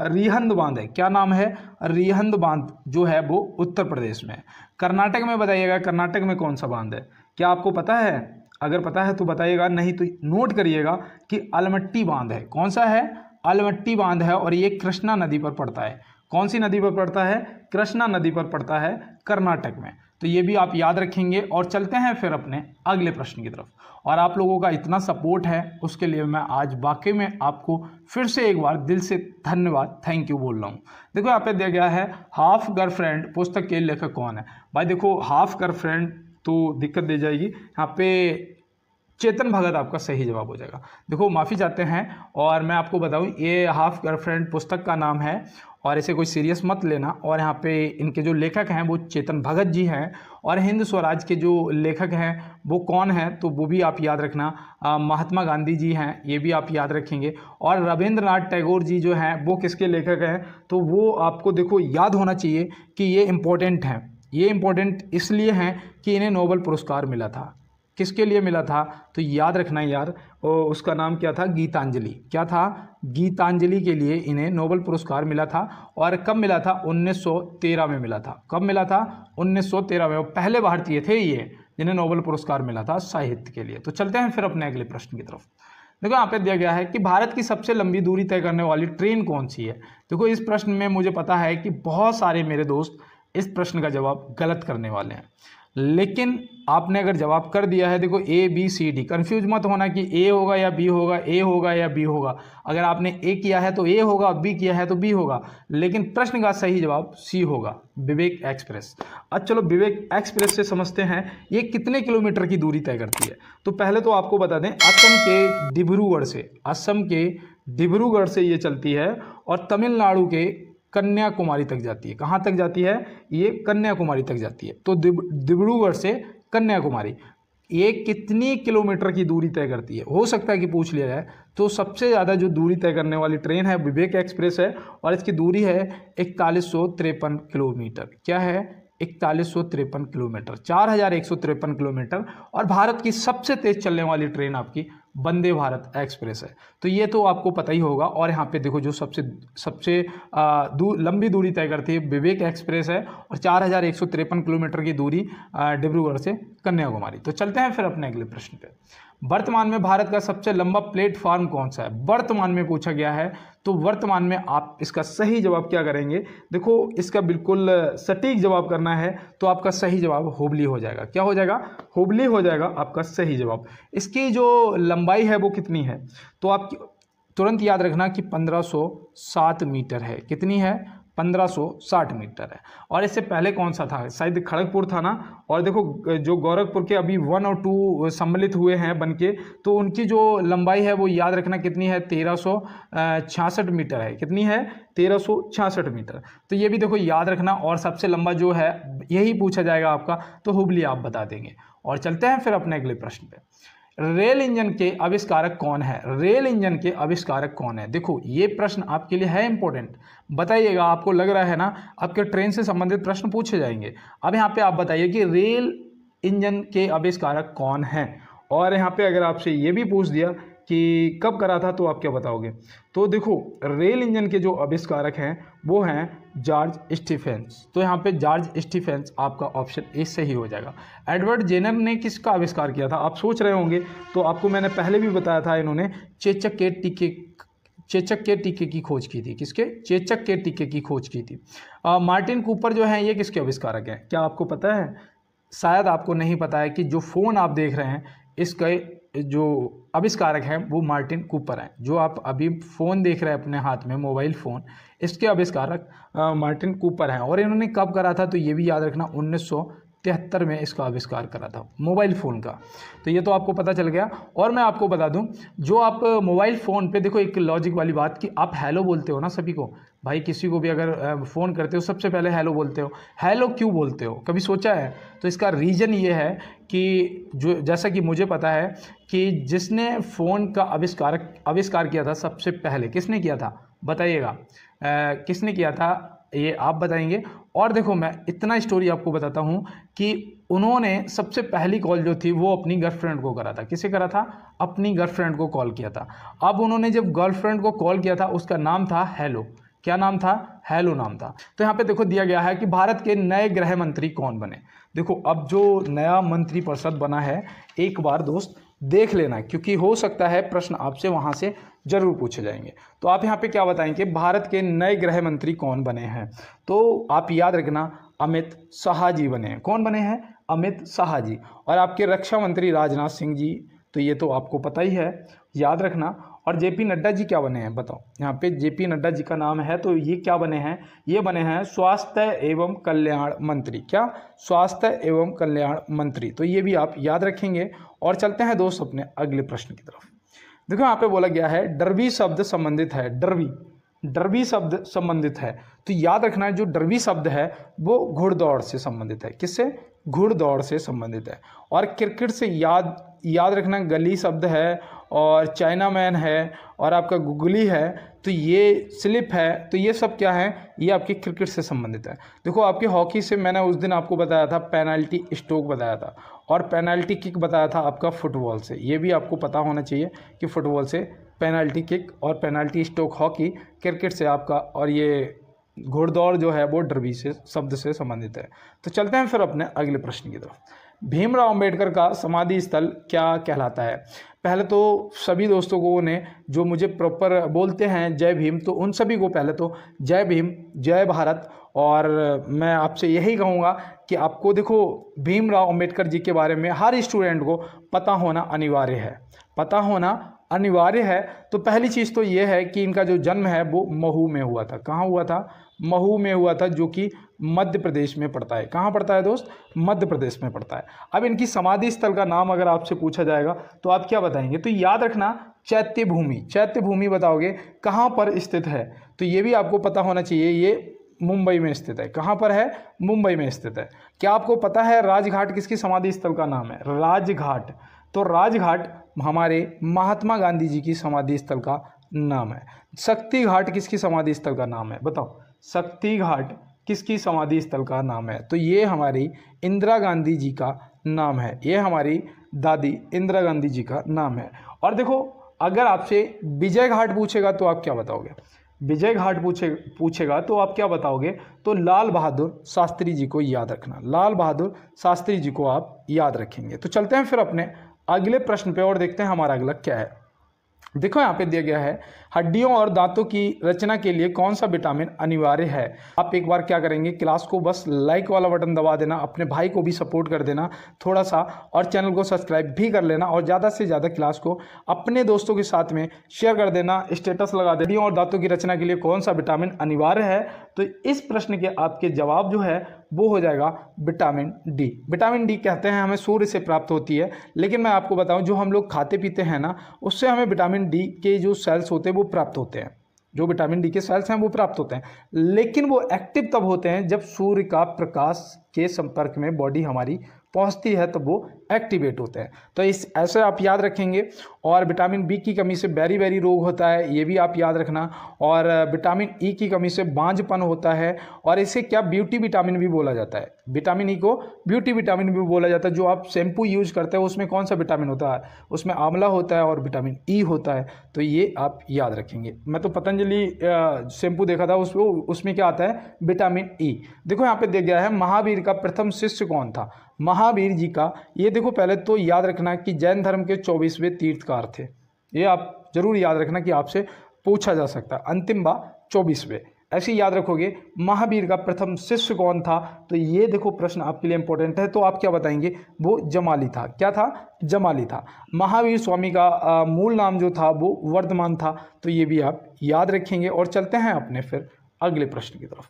रिहंद बांध है। क्या नाम है? रिहंद बांध जो है वो उत्तर प्रदेश में है। कर्नाटक में बताइएगा, कर्नाटक में कौन सा बांध है, क्या आपको पता है? अगर पता है तो बताइएगा, नहीं तो नोट करिएगा कि अलमट्टी बांध है। कौन सा है? अलमट्टी बांध है, और ये कृष्णा नदी पर पड़ता है। कौन सी नदी पर पड़ता है? कृष्णा नदी पर पड़ता है कर्नाटक में। तो ये भी आप याद रखेंगे। और चलते हैं फिर अपने अगले प्रश्न की तरफ। और आप लोगों का इतना सपोर्ट है उसके लिए मैं आज वाकई में आपको फिर से एक बार दिल से धन्यवाद, थैंक यू बोल रहा हूँ। देखो यहाँ पे दिया गया है हाफ गर्लफ्रेंड पुस्तक के लेखक कौन है? भाई देखो हाफ गर्लफ्रेंड तो दिक्कत दे जाएगी यहाँ पे, चेतन भगत आपका सही जवाब हो जाएगा। देखो माफ़ी चाहते हैं, और मैं आपको बताऊं ये हाफ गर्लफ्रेंड पुस्तक का नाम है, और इसे कोई सीरियस मत लेना। और यहाँ पे इनके जो लेखक हैं वो चेतन भगत जी हैं, और हिंद स्वराज के जो लेखक हैं वो कौन हैं, तो वो भी आप याद रखना, महात्मा गांधी जी हैं, ये भी आप याद रखेंगे। और रविंद्रनाथ टैगोर जी जो हैं वो किसके लेखक हैं, तो वो आपको देखो याद होना चाहिए कि ये इम्पोर्टेंट हैं। ये इम्पोर्टेंट इसलिए हैं कि इन्हें नोबेल पुरस्कार मिला था। किसके लिए मिला था, तो याद रखना यार, उसका नाम क्या था? गीतांजलि। क्या था? गीतांजलि के लिए इन्हें नोबेल पुरस्कार मिला था। और कब मिला था? 1913 में मिला था। कब मिला था? 1913 में। वो पहले भारतीय थे ये जिन्हें नोबेल पुरस्कार मिला था साहित्य के लिए। तो चलते हैं फिर अपने अगले प्रश्न की तरफ। देखो यहाँ पे दिया गया है कि भारत की सबसे लंबी दूरी तय करने वाली ट्रेन कौन सी है? देखो इस प्रश्न में मुझे पता है कि बहुत सारे मेरे दोस्त इस प्रश्न का जवाब गलत करने वाले हैं, लेकिन आपने अगर जवाब कर दिया है, देखो A B C D, confuse मत होना कि ए होगा या बी होगा, ए होगा या बी होगा। अगर आपने ए किया है तो ए होगा, बी किया है तो बी होगा, लेकिन प्रश्न का सही जवाब सी होगा, विवेक एक्सप्रेस। अब चलो विवेक एक्सप्रेस से समझते हैं ये कितने किलोमीटर की दूरी तय करती है। तो पहले तो आपको बता दें असम के डिब्रूगढ़ से ये चलती है, और तमिलनाडु के कन्याकुमारी तक जाती है। कहाँ तक जाती है? ये कन्याकुमारी तक जाती है। तो डिब्रूगढ़ से कन्याकुमारी ये कितनी किलोमीटर की दूरी तय करती है? हो सकता है कि पूछ लिया जाए। तो सबसे ज़्यादा जो दूरी तय करने वाली ट्रेन है विवेक एक्सप्रेस है, और इसकी दूरी है 4153 किलोमीटर। क्या है? 4153 किलोमीटर, 4153 किलोमीटर। और भारत की सबसे तेज चलने वाली ट्रेन आपकी वंदे भारत एक्सप्रेस है। तो ये तो आपको पता ही होगा। और यहाँ पे देखो जो सबसे लंबी दूरी तय करती है विवेक एक्सप्रेस है, और 4153 किलोमीटर की दूरी डिब्रूगढ़ से कन्याकुमारी। तो चलते हैं फिर अपने अगले प्रश्न पे। वर्तमान में भारत का सबसे लंबा प्लेटफॉर्म कौन सा है? वर्तमान में पूछा गया है, तो वर्तमान में आप इसका सही जवाब क्या करेंगे? देखो इसका बिल्कुल सटीक जवाब करना है, तो आपका सही जवाब हुबली हो जाएगा। क्या हो जाएगा? हुबली हो जाएगा आपका सही जवाब। इसकी जो लंबाई है वो कितनी है, तो आप तुरंत याद रखना कि 1507 मीटर है। कितनी है? 1560 मीटर है। और इससे पहले कौन सा था? शायद खड़गपुर था ना। और देखो जो गोरखपुर के अभी 1 और 2 सम्मिलित हुए हैं बनके, तो उनकी जो लंबाई है वो याद रखना कितनी है? 1366 मीटर है। कितनी है? 1366 मीटर। तो ये भी देखो याद रखना। और सबसे लंबा जो है यही पूछा जाएगा आपका, तो हुबली आप बता देंगे। और चलते हैं फिर अपने अगले प्रश्न पे। रेल इंजन के आविष्कारक कौन है? रेल इंजन के आविष्कारक कौन है? देखो ये प्रश्न आपके लिए है इंपॉर्टेंट। बताइएगा, आपको लग रहा है ना आपके ट्रेन से संबंधित प्रश्न पूछे जाएंगे। अब यहाँ पे आप बताइए कि रेल इंजन के आविष्कारक कौन है। और यहाँ पे अगर आपसे ये भी पूछ दिया कि कब करा था, तो आप क्या बताओगे? तो देखो रेल इंजन के जो आविष्कारक हैं वो हैं जॉर्ज स्टीफेंस। तो यहाँ पे जॉर्ज स्टीफेंस आपका ऑप्शन ए सही हो जाएगा। एडवर्ड जेनर ने किसका आविष्कार किया था? आप सोच रहे होंगे, तो आपको मैंने पहले भी बताया था, इन्होंने चेचक के टीके की खोज की थी। किसके? चेचक के टीके की खोज की थी। मार्टिन कूपर जो है ये किसके आविष्कारक हैं? क्या आपको पता है? शायद आपको नहीं पता है कि जो फ़ोन आप देख रहे हैं इसके जो आविष्कारक हैं वो मार्टिन कूपर हैं। जो आप अभी फ़ोन देख रहे हैं अपने हाथ में, मोबाइल फ़ोन, इसके आविष्कारक मार्टिन कूपर हैं। और इन्होंने कब करा था? तो ये भी याद रखना, 1973 में इसका आविष्कार करा था, मोबाइल फ़ोन का। तो ये तो आपको पता चल गया। और मैं आपको बता दूं, जो आप मोबाइल फ़ोन पे देखो, एक लॉजिक वाली बात कि आप हेलो बोलते हो ना सभी को, भाई किसी को भी अगर फ़ोन करते हो सबसे पहले हेलो बोलते हो। हेलो क्यों बोलते हो, कभी सोचा है? तो इसका रीज़न ये है कि जो, जैसा कि मुझे पता है कि जिसने फ़ोन का आविष्कार किया था सबसे पहले, किसने किया था बताइएगा? किसने किया था ये आप बताएंगे। और देखो, मैं इतना स्टोरी आपको बताता हूँ कि उन्होंने सबसे पहली कॉल जो थी वो अपनी गर्लफ्रेंड को करा था। किसे करा था? अपनी गर्लफ्रेंड को कॉल किया था। अब उन्होंने जब गर्लफ्रेंड को कॉल किया था, उसका नाम था हेलो। क्या नाम था? हेलो नाम था। तो यहाँ पे देखो दिया गया है कि भारत के नए गृह मंत्री कौन बने। देखो, अब जो नया मंत्रिपरिषद बना है, एक बार दोस्त देख लेना, क्योंकि हो सकता है प्रश्न आपसे वहाँ से जरूर पूछे जाएंगे। तो आप यहाँ पे क्या बताएंगे, भारत के नए गृह मंत्री कौन बने हैं? तो आप याद रखना, अमित शाह जी बने हैं। कौन बने हैं? अमित शाह जी। और आपके रक्षा मंत्री राजनाथ सिंह जी, तो ये तो आपको पता ही है, याद रखना। और जेपी नड्डा जी क्या बने हैं बताओ? यहाँ पे जेपी नड्डा जी का नाम है, तो ये क्या बने हैं? ये बने हैं स्वास्थ्य एवं कल्याण मंत्री। क्या? स्वास्थ्य एवं कल्याण मंत्री। तो ये भी आप याद रखेंगे। और चलते हैं दोस्त अपने अगले प्रश्न की तरफ। देखो, यहाँ पे बोला गया है डर्बी शब्द संबंधित है। डर्बी शब्द संबंधित है, तो याद रखना है जो डर्बी शब्द है वो घुड़दौड़ से संबंधित है। किससे? घुड़दौड़ से संबंधित है। और क्रिकेट से याद रखना, गली शब्द है, और चाइना मैन है, और आपका गुगली है, तो ये स्लिप है। तो ये सब क्या है? ये आपकी क्रिकेट से संबंधित है। देखो, आपकी हॉकी से मैंने उस दिन आपको बताया था पेनल्टी स्ट्रोक बताया था, और पेनल्टी किक बताया था आपका फुटबॉल से। ये भी आपको पता होना चाहिए कि फुटबॉल से पेनल्टी किक और पेनल्टी स्ट्रोक हॉकी, क्रिकेट से आपका, और ये घुड़दौड़ जो है वो डर्बी से शब्द से संबंधित है। तो चलते हैं फिर अपने अगले प्रश्न की तरफ। भीमराव अंबेडकर का समाधि स्थल क्या कहलाता है? पहले तो सभी दोस्तों को ने जो मुझे प्रॉपर बोलते हैं जय भीम, तो उन सभी को पहले तो जय भीम, जय भारत। और मैं आपसे यही कहूँगा कि आपको देखो, भीमराव अंबेडकर जी के बारे में हर स्टूडेंट को पता होना अनिवार्य है, पता होना अनिवार्य है। तो पहली चीज़ तो ये है कि इनका जो जन्म है वो महू में हुआ था। कहाँ हुआ था? महू में हुआ था, जो कि मध्य प्रदेश में पड़ता है। कहाँ पड़ता है दोस्त? मध्य प्रदेश में पड़ता है। अब इनकी समाधि स्थल का नाम अगर आपसे पूछा जाएगा तो आप क्या बताएंगे? तो याद रखना, चैत्य भूमि। चैत्य भूमि बताओगे कहाँ पर स्थित है? तो ये भी आपको पता होना चाहिए, ये मुंबई में स्थित है। कहाँ पर है? मुंबई में स्थित है। क्या आपको पता है राजघाट किसकी समाधि स्थल का नाम है? राजघाट। तो राजघाट हमारे महात्मा गांधी जी की समाधि स्थल का नाम है। शक्ति घाट किसकी समाधि स्थल का नाम है? बताओ, शक्ति घाट किसकी समाधि स्थल का नाम है? तो ये हमारी इंदिरा गांधी जी का नाम है। ये हमारी दादी इंदिरा गांधी जी का नाम है। और देखो, अगर आपसे विजय घाट पूछेगा तो आप क्या बताओगे? विजय घाट पूछेगा तो आप क्या बताओगे? तो लाल बहादुर शास्त्री जी को याद रखना। लाल बहादुर शास्त्री जी को आप याद रखेंगे। तो चलते हैं फिर अपने अगले प्रश्न पे और देखते हैं हमारा अगला क्या है। देखो, यहाँ पे दिया गया है हड्डियों और दांतों की रचना के लिए कौन सा विटामिन अनिवार्य है? आप एक बार क्या करेंगे, क्लास को बस लाइक वाला बटन दबा देना, अपने भाई को भी सपोर्ट कर देना थोड़ा सा, और चैनल को सब्सक्राइब भी कर लेना, और ज़्यादा से ज़्यादा क्लास को अपने दोस्तों के साथ में शेयर कर देना, स्टेटस लगा देना। हड्डियों और दांतों की रचना के लिए कौन सा विटामिन अनिवार्य है? तो इस प्रश्न के आपके जवाब जो है वो हो जाएगा विटामिन डी। विटामिन डी कहते हैं हमें सूर्य से प्राप्त होती है, लेकिन मैं आपको बताऊं जो हम लोग खाते पीते हैं ना, उससे हमें विटामिन डी के जो सेल्स होते हैं वो प्राप्त होते हैं। जो विटामिन डी के सेल्स हैं वो प्राप्त होते हैं, लेकिन वो एक्टिव तब होते हैं जब सूर्य का प्रकाश के संपर्क में बॉडी हमारी पहुंचती है, तो वो एक्टिवेट होते हैं। तो इस ऐसे आप याद रखेंगे। और विटामिन बी की कमी से बेरी रोग होता है, ये भी आप याद रखना। और विटामिन ई की कमी से बांझपन होता है, और इसे क्या ब्यूटी विटामिन भी बोला जाता है। विटामिन ई को ब्यूटी विटामिन भी बोला जाता है। जो आप शैम्पू यूज करते हैं उसमें कौन सा विटामिन होता है? उसमें आंवला होता है और विटामिन ई होता है। तो ये आप याद रखेंगे। मैं तो पतंजलि शैम्पू देखा था, उसमें क्या आता है? Vitamin E. देखो, यहाँ पे दिया गया है महावीर का प्रथम शिष्य कौन था? महावीर जी का, ये देखो पहले तो याद रखना कि जैन धर्म के 24वें तीर्थकार थे। ये आप जरूर याद रखना कि आपसे पूछा जा सकता है। अंतिम बा 24वें, ऐसे याद रखोगे। महावीर का प्रथम शिष्य कौन था? तो ये देखो प्रश्न आपके लिए इंपॉर्टेंट है। तो आप क्या बताएंगे? वो जमाली था। क्या था? जमाली था। महावीर स्वामी का मूल नाम जो था वो वर्धमान था। तो ये भी आप याद रखेंगे। और चलते हैं अपने फिर अगले प्रश्न की तरफ।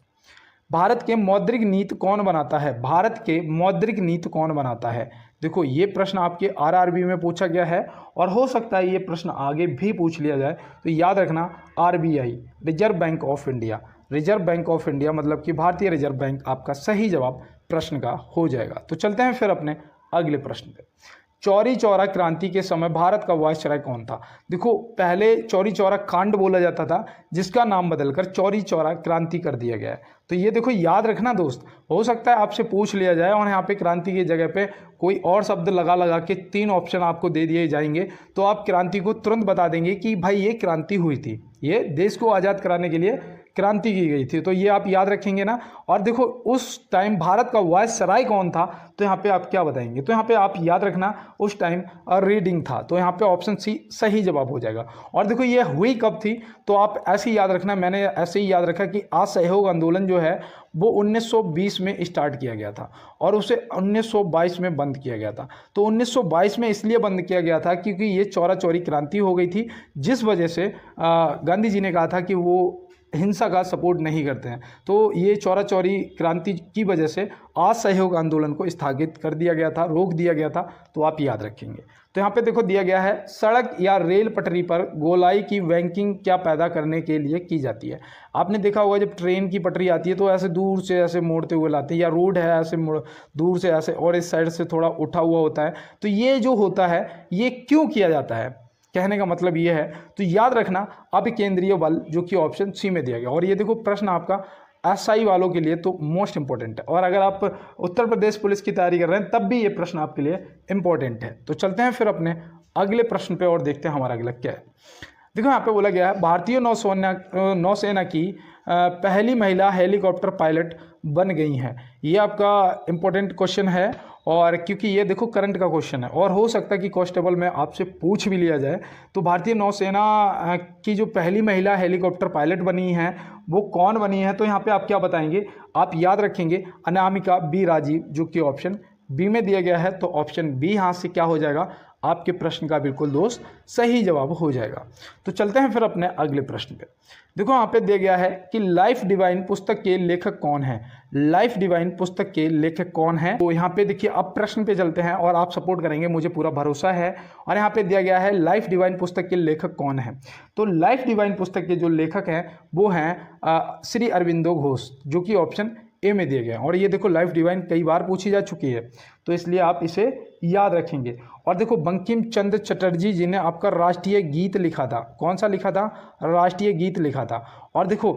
भारत के मौद्रिक नीति कौन बनाता है? भारत के मौद्रिक नीति कौन बनाता है? देखो ये प्रश्न आपके आरआरबी में पूछा गया है और हो सकता है ये प्रश्न आगे भी पूछ लिया जाए, तो याद रखना RBI, reserve bank of India. Reserve bank of India मतलब कि भारतीय रिजर्व बैंक आपका सही जवाब प्रश्न का हो जाएगा। तो चलते हैं फिर अपने अगले प्रश्न पे। चौरी चौरा क्रांति के समय भारत का वायसराय कौन था? देखो पहले चौरी चौरा कांड बोला जाता था, जिसका नाम बदलकर चौरी चौरा क्रांति कर दिया गया है। तो ये देखो याद रखना दोस्त, हो सकता है आपसे पूछ लिया जाए और यहाँ पे क्रांति की जगह पे कोई और शब्द लगा के 3 ऑप्शन आपको दे दिए जाएंगे, तो आप क्रांति को तुरंत बता देंगे कि भाई ये क्रांति हुई थी, ये देश को आज़ाद कराने के लिए क्रांति की गई थी। तो ये आप याद रखेंगे ना। और देखो उस टाइम भारत का वायसराय कौन था, तो यहाँ पे आप क्या बताएंगे? तो यहाँ पे आप याद रखना उस टाइम रीडिंग था, तो यहाँ पे ऑप्शन सी सही जवाब हो जाएगा। और देखो ये हुई कब थी, तो आप ऐसे ही याद रखना, मैंने ऐसे ही याद रखा कि असहयोग आंदोलन जो है वो 1920 में स्टार्ट किया गया था और उसे 1922 में बंद किया गया था। तो 1922 में इसलिए बंद किया गया था क्योंकि ये चौरा चौरी क्रांति हो गई थी, जिस वजह से गांधी जी ने कहा था कि वो हिंसा का सपोर्ट नहीं करते हैं। तो ये चौरा चौरी क्रांति की वजह से असहयोग आंदोलन को स्थगित कर दिया गया था, रोक दिया गया था। तो आप याद रखेंगे। तो यहाँ पे देखो दिया गया है, सड़क या रेल पटरी पर गोलाई की वैंकिंग क्या पैदा करने के लिए की जाती है? आपने देखा होगा जब ट्रेन की पटरी आती है तो ऐसे दूर से ऐसे मोड़ते हुए लाते हैं, या रोड है ऐसे दूर से ऐसे और इस साइड से थोड़ा उठा हुआ होता है। तो ये जो होता है ये क्यों किया जाता है, कहने का मतलब ये है। तो याद रखना अभिकेंद्रीय बल, जो कि ऑप्शन सी में दिया गया। और ये देखो प्रश्न आपका एसआई वालों के लिए तो मोस्ट इंपॉर्टेंट है, और अगर आप उत्तर प्रदेश पुलिस की तैयारी कर रहे हैं तब भी ये प्रश्न आपके लिए इंपॉर्टेंट है। तो चलते हैं फिर अपने अगले प्रश्न पे और देखते हैं हमारा अगला क्या है। देखो यहाँ पे बोला गया है, भारतीय नौसेना की पहली महिला हेलीकॉप्टर पायलट बन गई हैं। ये आपका इंपॉर्टेंट क्वेश्चन है, और क्योंकि ये देखो करंट का क्वेश्चन है और हो सकता है कि कांस्टेबल में आपसे पूछ भी लिया जाए। तो भारतीय नौसेना की जो पहली महिला हेलीकॉप्टर पायलट बनी है वो कौन बनी है? तो यहाँ पे आप क्या बताएंगे? आप याद रखेंगे अनामिका बी राजीव, जो कि ऑप्शन बी में दिया गया है। तो ऑप्शन बी यहाँ से क्या हो जाएगा? आपके प्रश्न का बिल्कुल दोस्त सही जवाब हो जाएगा। तो चलते हैं फिर अपने अगले प्रश्न पे। देखो यहाँ पे दिया गया है कि लाइफ डिवाइन पुस्तक के लेखक कौन है? लाइफ डिवाइन पुस्तक के लेखक कौन है? तो यहाँ पे देखिए अब प्रश्न पे चलते हैं और आप सपोर्ट करेंगे, मुझे पूरा भरोसा है। और यहाँ पे दिया गया है लाइफ डिवाइन पुस्तक के लेखक कौन है? तो लाइफ डिवाइन पुस्तक के जो लेखक हैं वो हैं श्री अरविंदो घोष, जो कि ऑप्शन ए में दिया गया है। और ये देखो लाइफ डिवाइन कई बार पूछी जा चुकी है, तो इसलिए आप इसे याद रखेंगे। और देखो बंकिम चंद्र चटर्जी जी ने आपका राष्ट्रीय गीत लिखा था। कौन सा लिखा था? राष्ट्रीय गीत लिखा था। और देखो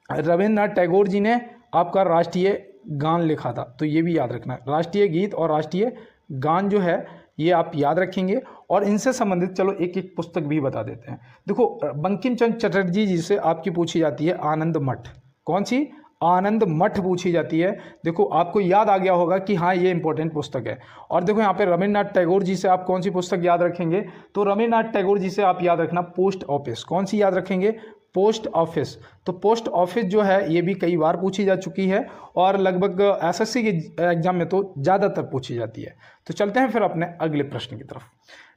रविंद्रनाथ टैगोर जी ने आपका राष्ट्रीय गान लिखा था। तो ये भी याद रखना, राष्ट्रीय गीत और राष्ट्रीय गान जो है ये आप याद रखेंगे। और इनसे संबंधित चलो एक एक पुस्तक भी बता देते हैं। देखो बंकिम चंद्र चटर्जी जी से आपकी पूछी जाती है आनंद मठ। कौन सी? आनंद मठ पूछी जाती है। देखो आपको याद आ गया होगा कि हाँ ये इंपॉर्टेंट पुस्तक है। और देखो यहाँ पे रविंद्रनाथ टैगोर जी से आप कौन सी पुस्तक याद रखेंगे? तो रविंद्रनाथ टैगोर जी से आप याद रखना पोस्ट ऑफिस। कौन सी याद रखेंगे? Post office. तो पोस्ट ऑफिस जो है ये भी कई बार पूछी जा चुकी है और लगभग एसएससी के एग्जाम में तो ज़्यादातर पूछी जाती है। तो चलते हैं फिर अपने अगले प्रश्न की तरफ।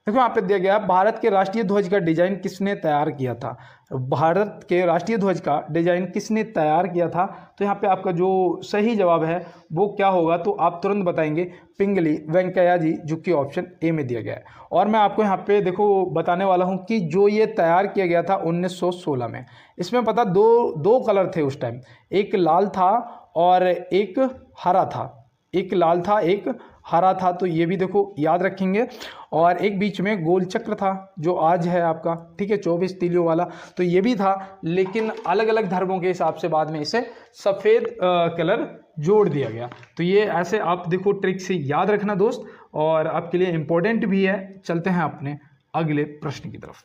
देखो यहाँ पे दिया गया भारत के राष्ट्रीय ध्वज का डिजाइन किसने तैयार किया था? भारत के राष्ट्रीय ध्वज का डिजाइन किसने तैयार किया था? तो यहाँ पे आपका जो सही जवाब है वो क्या होगा? तो आप तुरंत बताएंगे पिंगली वेंकैया जी, जो कि ऑप्शन ए में दिया गया है। और मैं आपको यहाँ पे देखो बताने वाला हूँ कि जो ये तैयार किया गया था 1916 में। इसमें पता दो कलर थे उस टाइम, एक लाल था और एक हरा था। एक लाल था एक हरा था, तो ये भी देखो याद रखेंगे। और एक बीच में गोल चक्र था जो आज है आपका, ठीक है, 24 तीलियों वाला, तो ये भी था। लेकिन अलग अलग धर्मों के हिसाब से बाद में इसे सफ़ेद कलर जोड़ दिया गया। तो ये ऐसे आप देखो ट्रिक से याद रखना दोस्त, और आपके लिए इम्पोर्टेंट भी है। चलते हैं अपने अगले प्रश्न की तरफ।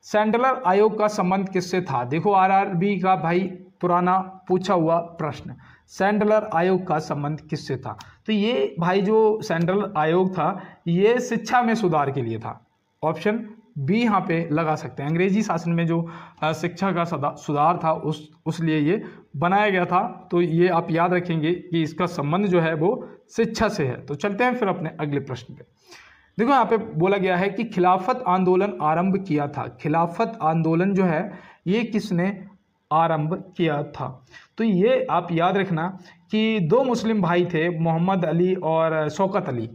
सैंडलर आयोग का संबंध किससे था? देखो आरआरबी का भाई पुराना पूछा हुआ प्रश्न, सैंडलर आयोग का संबंध किससे था? तो ये भाई जो सैंडलर आयोग था ये शिक्षा में सुधार के लिए था। ऑप्शन बी यहाँ पे लगा सकते हैं। अंग्रेजी शासन में जो शिक्षा का सुधार था उस लिए ये बनाया गया था। तो ये आप याद रखेंगे कि इसका संबंध जो है वो शिक्षा से है। तो चलते हैं फिर अपने अगले प्रश्न पे। देखो यहाँ पे बोला गया है कि खिलाफत आंदोलन आरंभ किया था। खिलाफत आंदोलन जो है ये किसने आरंभ किया था? तो तो ये आप याद रखना कि दो मुस्लिम भाई थे, मोहम्मद अली और शौकत अली,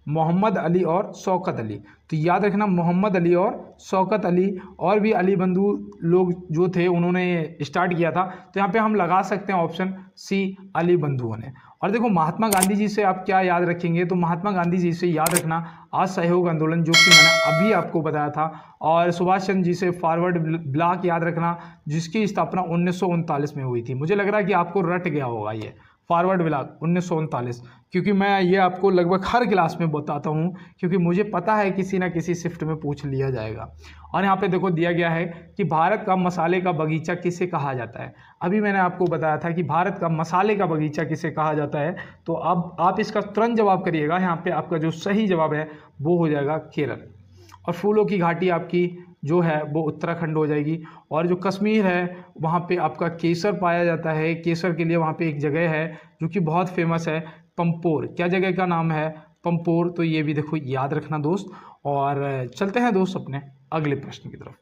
मोहम्मद अली और शौकत अली। तो याद रखना मोहम्मद अली और शौकत अली, और भी अली बंधु लोग जो थे उन्होंने स्टार्ट किया था। तो यहाँ पे हम लगा सकते हैं ऑप्शन सी, अली बंधुओं ने। और देखो महात्मा गांधी जी से आप क्या याद रखेंगे, तो महात्मा गांधी जी से याद रखना असहयोग आंदोलन, जो कि मैंने अभी आपको बताया था। और सुभाष चंद्र जी से फॉरवर्ड ब्लॉक याद रखना, जिसकी स्थापना 1939 में हुई थी। मुझे लग रहा है कि आपको रट गया होगा ये फॉरवर्ड ब्लॉक 1939, क्योंकि मैं ये आपको लगभग हर क्लास में बताता हूँ, क्योंकि मुझे पता है किसी ना किसी शिफ्ट में पूछ लिया जाएगा। और यहाँ पे देखो दिया गया है कि भारत का मसाले का बगीचा किसे कहा जाता है। अभी मैंने आपको बताया था कि भारत का मसाले का बगीचा किसे कहा जाता है। तो अब आप इसका तुरंत जवाब करिएगा। यहाँ पे आपका जो सही जवाब है वो हो जाएगा केरल। और फूलों की घाटी आपकी जो है वो उत्तराखंड हो जाएगी। और जो कश्मीर है वहाँ पे आपका केसर पाया जाता है। केसर के लिए वहाँ पे एक जगह है जो कि बहुत फेमस है, पंपोर। क्या जगह का नाम है? पंपोर। तो ये भी देखो याद रखना दोस्त। और चलते हैं दोस्त अपने अगले प्रश्न की तरफ।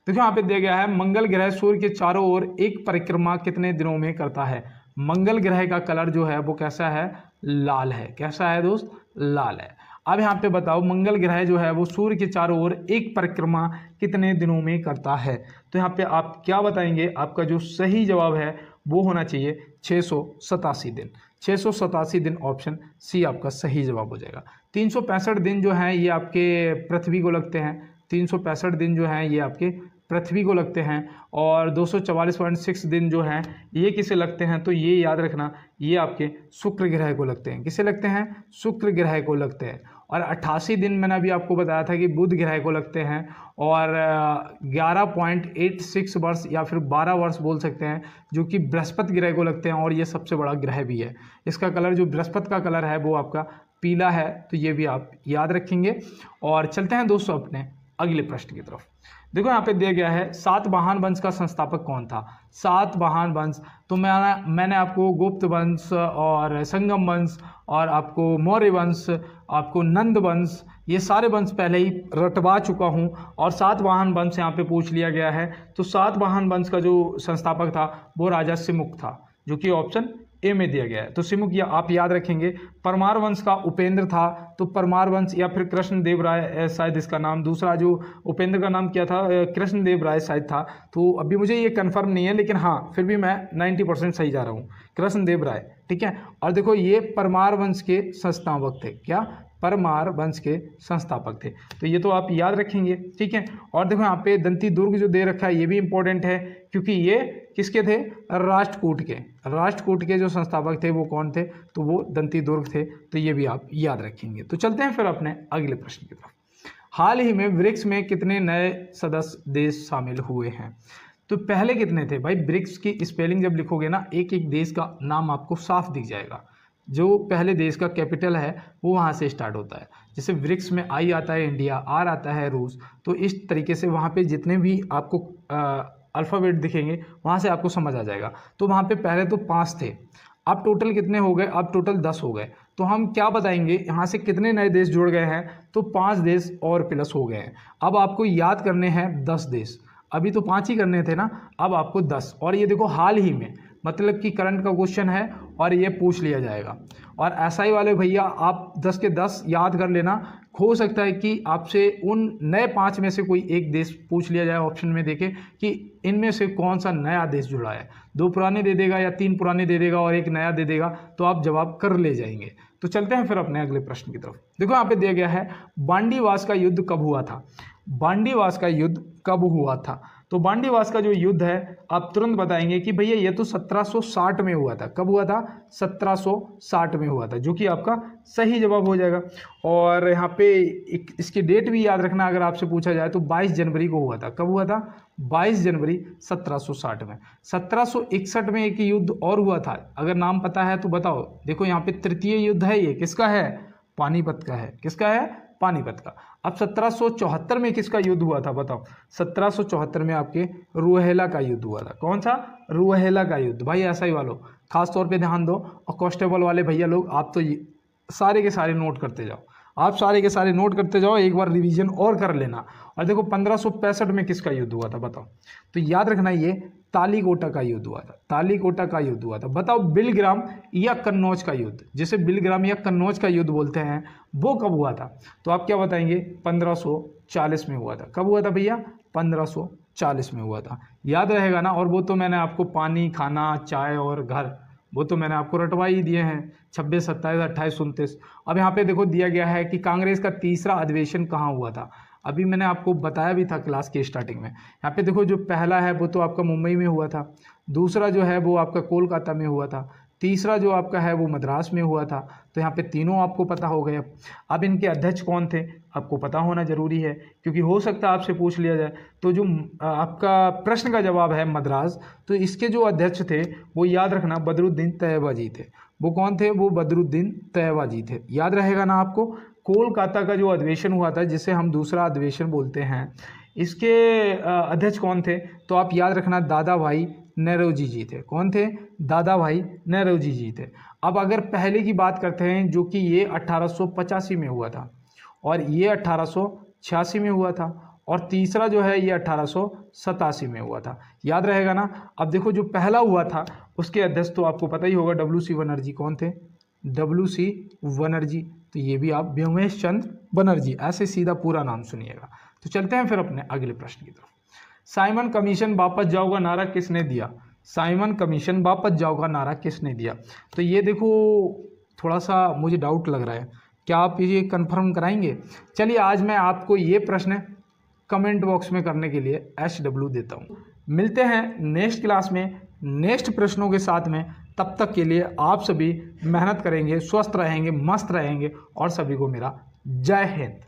देखो यहाँ पे दिया गया है, मंगल ग्रह सूर्य के चारों ओर एक परिक्रमा कितने दिनों में करता है। मंगल ग्रह का कलर जो है वो कैसा है? लाल है। कैसा है दोस्त? लाल है। अब यहाँ पे बताओ मंगल ग्रह जो है वो सूर्य के चारों ओर एक परिक्रमा कितने दिनों में करता है। तो यहाँ पे आप क्या बताएंगे? आपका जो सही जवाब है वो होना चाहिए 687 दिन। 687 दिन, ऑप्शन सी आपका सही जवाब हो जाएगा। 365 दिन जो हैं ये आपके पृथ्वी को लगते हैं। 365 दिन जो हैं ये आपके पृथ्वी को लगते हैं। और 244.6 दिन जो हैं ये किसे लगते हैं? तो ये याद रखना, ये आपके शुक्र ग्रह को लगते हैं। किसे लगते हैं? शुक्र ग्रह को लगते हैं। और 88 दिन मैंने अभी आपको बताया था कि बुध ग्रह को लगते हैं। और 11.86 वर्ष या फिर 12 वर्ष बोल सकते हैं जो कि बृहस्पति ग्रह को लगते हैं। और ये सबसे बड़ा ग्रह भी है। इसका कलर जो बृहस्पति का कलर है वो आपका पीला है। तो ये भी आप याद रखेंगे। और चलते हैं दोस्तों अपने अगले प्रश्न की तरफ। देखो यहाँ पे दिया गया है, सातवाहन वंश का संस्थापक कौन था। सातवाहन वंश, तो मैंने आपको गुप्त वंश और संगम वंश और आपको मौर्य वंश, आपको नंद वंश, ये सारे वंश पहले ही रटवा चुका हूँ। और सातवाहन वंश यहाँ पे पूछ लिया गया है। तो सातवाहन वंश का जो संस्थापक था वो राजा सिमुक था, जो कि ऑप्शन ए में दिया गया है। तो सिमुक या आप याद रखेंगे। परमार वंश का उपेंद्र था। तो परमार वंश या फिर कृष्णदेव राय शायद इसका नाम, दूसरा जो उपेंद्र का नाम क्या था? कृष्णदेव राय शायद था। तो अभी मुझे ये कंफर्म नहीं है, लेकिन हाँ फिर भी मैं 90% सही जा रहा हूँ, कृष्णदेव राय। ठीक है। और देखो ये परमार वंश के संस्थापक थे। क्या? परमार वंश के संस्थापक थे। तो ये तो आप याद रखेंगे। ठीक है। और देखो यहाँ पे दंती दुर्ग जो दे रखा है ये भी इंपॉर्टेंट है, क्योंकि ये किसके थे? राष्ट्रकूट के। राष्ट्रकूट के जो संस्थापक थे वो कौन थे? तो वो दंती दुर्ग थे। तो ये भी आप याद रखेंगे। तो चलते हैं फिर अपने अगले प्रश्न की तरफ। हाल ही में ब्रिक्स में कितने नए सदस्य देश शामिल हुए हैं। तो पहले कितने थे भाई? ब्रिक्स की स्पेलिंग जब लिखोगे ना, एक एक देश का नाम आपको साफ दिख जाएगा। जो पहले देश का कैपिटल है वो वहाँ से स्टार्ट होता है। जैसे ब्रिक्स में आई आता है इंडिया, आर आता है रूस। तो इस तरीके से वहाँ पे जितने भी आपको अल्फ़ाबेट दिखेंगे वहाँ से आपको समझ आ जाएगा। तो वहाँ पे पहले तो 5 थे, अब टोटल कितने हो गए? अब टोटल 10 हो गए। तो हम क्या बताएंगे यहाँ से कितने नए देश जुड़ गए हैं? तो 5 देश और प्लस हो गए हैं। अब आपको याद करने हैं 10 देश। अभी तो 5 ही करने थे ना, अब आपको 10। और ये देखो हाल ही में, मतलब कि करंट का क्वेश्चन है और ये पूछ लिया जाएगा। और एसआई वाले भैया आप 10 के 10 याद कर लेना। हो सकता है कि आपसे उन नए 5 में से कोई एक देश पूछ लिया जाए, ऑप्शन में देखे कि इनमें से कौन सा नया देश जुड़ा है। 2 पुराने दे देगा या 3 पुराने दे देगा और एक नया दे देगा, तो आप जवाब कर ले जाएंगे। तो चलते हैं फिर अपने अगले प्रश्न की तरफ। देखो यहाँ पे दिया गया है, बांडीवास का युद्ध कब हुआ था। बांडीवास का युद्ध कब हुआ था। तो बांडीवास का जो युद्ध है आप तुरंत बताएंगे कि भैया ये तो 1760 में हुआ था। कब हुआ था? 1760 में हुआ था, जो कि आपका सही जवाब हो जाएगा। और यहाँ पे इसकी डेट भी याद रखना, अगर आपसे पूछा जाए तो 22 जनवरी को हुआ था। कब हुआ था? 22 जनवरी 1760 में। 1761 में एक युद्ध और हुआ था, अगर नाम पता है तो बताओ। देखो यहाँ पे तृतीय युद्ध है, ये किसका है? पानीपत का है। किसका है? पानीपत का। अब 1774 में किसका युद्ध हुआ था बताओ। 1774 में आपके रूहेला का युद्ध हुआ था। कौन सा? रूहेला का युद्ध। भाई ऐसा ही वालों खास तौर पे ध्यान दो, और कांस्टेबल वाले भैया लोग आप तो सारे के सारे नोट करते जाओ। आप सारे के सारे नोट करते जाओ, एक बार रिवीजन और कर लेना। और देखो 1565 में किसका युद्ध हुआ था बताओ, तो याद रखना ये तालीकोटा का युद्ध हुआ था, तालीकोटा का युद्ध हुआ था। बताओ बिलग्राम या कन्नौज का युद्ध, जिसे बिलग्राम या कन्नौज का युद्ध बोलते हैं, वो कब हुआ था? तो आप क्या बताएंगे? 1540 में हुआ था। कब हुआ था भैया? 1540 में हुआ था। याद रहेगा ना। और वो तो मैंने आपको पानी, खाना, चाय और घर, वो तो मैंने आपको रटवा ही दिए हैं, 26, 27, 28, 29। अब यहाँ पे देखो दिया गया है कि कांग्रेस का तीसरा अधिवेशन कहाँ हुआ था। अभी मैंने आपको बताया भी था क्लास के स्टार्टिंग में। यहाँ पे देखो जो पहला है वो तो आपका मुंबई में हुआ था, दूसरा जो है वो आपका कोलकाता में हुआ था, तीसरा जो आपका है वो मद्रास में हुआ था। तो यहाँ पे तीनों आपको पता हो गए। अब इनके अध्यक्ष कौन थे आपको पता होना जरूरी है, क्योंकि हो सकता है आपसे पूछ लिया जाए। तो जो आपका प्रश्न का जवाब है मद्रास, तो इसके जो अध्यक्ष थे वो याद रखना बदरुद्दीन तैयबा जी थे। वो कौन थे? वो बदरुद्दीन तैयबा जी थे। याद रहेगा ना आपको। कोलकाता का जो अधिवेशन हुआ था, जिसे हम दूसरा अधिवेशन बोलते हैं, इसके अध्यक्ष कौन थे? तो आप याद रखना दादा भाई नौरोजी जी थे। कौन थे? दादा भाई नौरोजी जी थे। अब अगर पहले की बात करते हैं, जो कि ये 1885 में हुआ था और ये 1886 में हुआ था, और तीसरा जो है ये 1887 में हुआ था। याद रहेगा ना। अब देखो जो पहला हुआ था उसके अध्यक्ष तो आपको पता ही होगा, WC बनर्जी। कौन थे? WC बनर्जी। तो ये भी आप व्योमेश चंद्र बनर्जी, ऐसे सीधा पूरा नाम सुनिएगा। तो चलते हैं फिर अपने अगले प्रश्न की तरफ। साइमन कमीशन वापस जाओ का नारा किसने दिया? साइमन कमीशन वापस जाओ का नारा किसने दिया? तो ये देखो थोड़ा सा मुझे डाउट लग रहा है, क्या आप ये कंफर्म कराएंगे? चलिए आज मैं आपको ये प्रश्न कमेंट बॉक्स में करने के लिए SW देता हूँ। मिलते हैं नेक्स्ट क्लास में नेक्स्ट प्रश्नों के साथ में। तब तक के लिए आप सभी मेहनत करेंगे, स्वस्थ रहेंगे, मस्त रहेंगे, और सभी को मेरा जय हिंद।